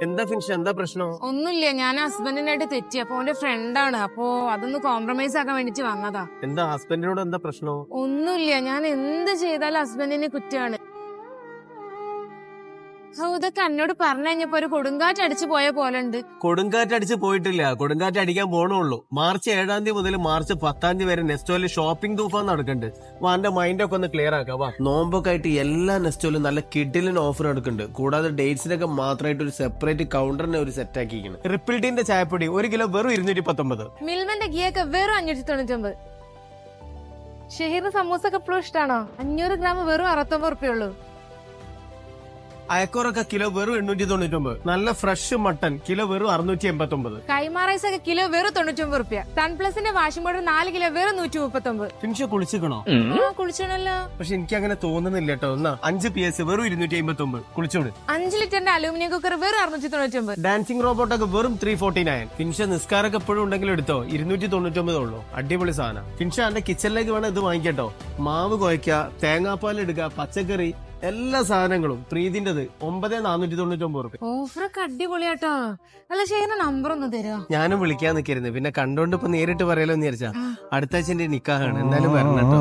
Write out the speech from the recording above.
എന്താ ഫിൻഷ, എന്താ പ്രശ്നം? ഒന്നുമില്ല, ഞാൻ ഹസ്ബൻഡിനായിട്ട് തെറ്റി. അപ്പൊ അവന്റെ ഫ്രണ്ടാണ്, അപ്പൊ അതൊന്ന് കോംപ്രമൈസ് ആക്കാൻ വേണ്ടിട്ട് വന്നതാ. എന്താ ഹസ്ബൻഡിനോട് എന്താ പ്രശ്നം? ഒന്നുമില്ല, ഞാൻ എന്ത് ചെയ്താലും ഹസ്ബൻഡിന് കുറ്റമാണ്. ഇതൊക്കെ എന്നോട് പറഞ്ഞു കഴിഞ്ഞപ്പോ ഒരു കൊടുങ്കാറ്റ് അടിച്ചു പോയ പോലെ ഉണ്ട്. കൊടുങ്കാറ്റ് അടിച്ച് പോയിട്ടില്ല, കൊടുങ്കാറ്റ് അടിക്കാൻ പോണുള്ളൂ. മാർച്ച് 7 മുതൽ മാർച്ച് 10 വരെ നെസ്റ്റോയില് ഷോപ്പിംഗ് തൂഫാൻ നടക്കുന്നുണ്ട്. വാന്റെ മൈൻഡൊക്കെ ഒന്ന് ക്ലിയർ ആക്കാം. വാ, നോമ്പൊക്കെ ആയിട്ട് എല്ലാ നെസ്റ്റോയിലും നല്ല കിഡിലിന് ഓഫർ എടുക്കുന്നുണ്ട്. കൂടാതെ ഡേറ്റ്സിനൊക്കെ മാത്രമായിട്ട് ഒരു സെപ്പറേറ്റ് കൗണ്ടറിനെ ഒരു സെറ്റ് ആക്കിയിരിക്കുന്നു. റിപ്പിൾഡിന്റെ ചായപ്പൊടി 1 കിലോ വെറും 219. മിൽമന്റെ ഗിയൊക്കെ വെറും 599. ഷഹീറിന് സമൂസ ഒക്കെ എപ്പോഴും ഇഷ്ടമാണോ? 500 ഗ്രാം വെറും 69 ഉറുപ്പിയുള്ളൂ. അയക്കോറൊക്കെ കിലോ വെറും 899. നല്ല ഫ്രഷ് മട്ടൺ കിലോ വെറും 689. കൈമാ റൈസ് ഒക്കെ കിലോ വെറും 99 ഉറുപ്പ്യ. സൺപ്ലസിന്റെ വാഷിംഗ് പൗഡർ 4 കിലോ വെറും 139. ഫിൻഷ കുളിച്ചിക്കണോ? കുളിച്ചണല്ലോ. പക്ഷെ എനിക്ക് അങ്ങനെ തോന്നുന്നില്ല കേട്ടോ. എന്നാ 5 PS വെറും 259. കുളിച്ചോട്. 5 ലിറ്ററിന്റെ അലൂമിനിയം കുക്കർ വെറും 699. ഡാൻസിംഗ് റോബോട്ടൊക്കെ വെറും 349. ഫിൻഷ നിസ്കാരൊക്കെ എപ്പോഴും ഉണ്ടെങ്കിലും എടുത്തോ, 299 ഉള്ളൂ. അടിപൊളി സാധനം. ഫിൻഷ എന്റെ കിച്ചണിലേക്ക് വേണം ഇത് വാങ്ങിക്കട്ടോ. മാവ് കുഴയ്ക്ക, തേങ്ങാപ്പാൽ എടുക്കുക, പച്ചക്കറി, എല്ലാ സാധനങ്ങളും. പ്രീതിന്റെത് 9499. ഓഫറൊക്കെ അടിപൊളിയാട്ടോ. അല്ല ഷെയറിന്റെ നമ്പർ ഒന്ന് തരുമോ? ഞാനും വിളിക്കാൻ നിൽക്കരുത്, പിന്നെ കണ്ടോണ്ട് ഇപ്പൊ നേരിട്ട് പറയാലോ എന്ന് വിചാരിച്ചാ. അടുത്ത ആഴ്ച എന്റെ നിക്കാഹാണ്, എന്തായാലും വരണം കേട്ടോ.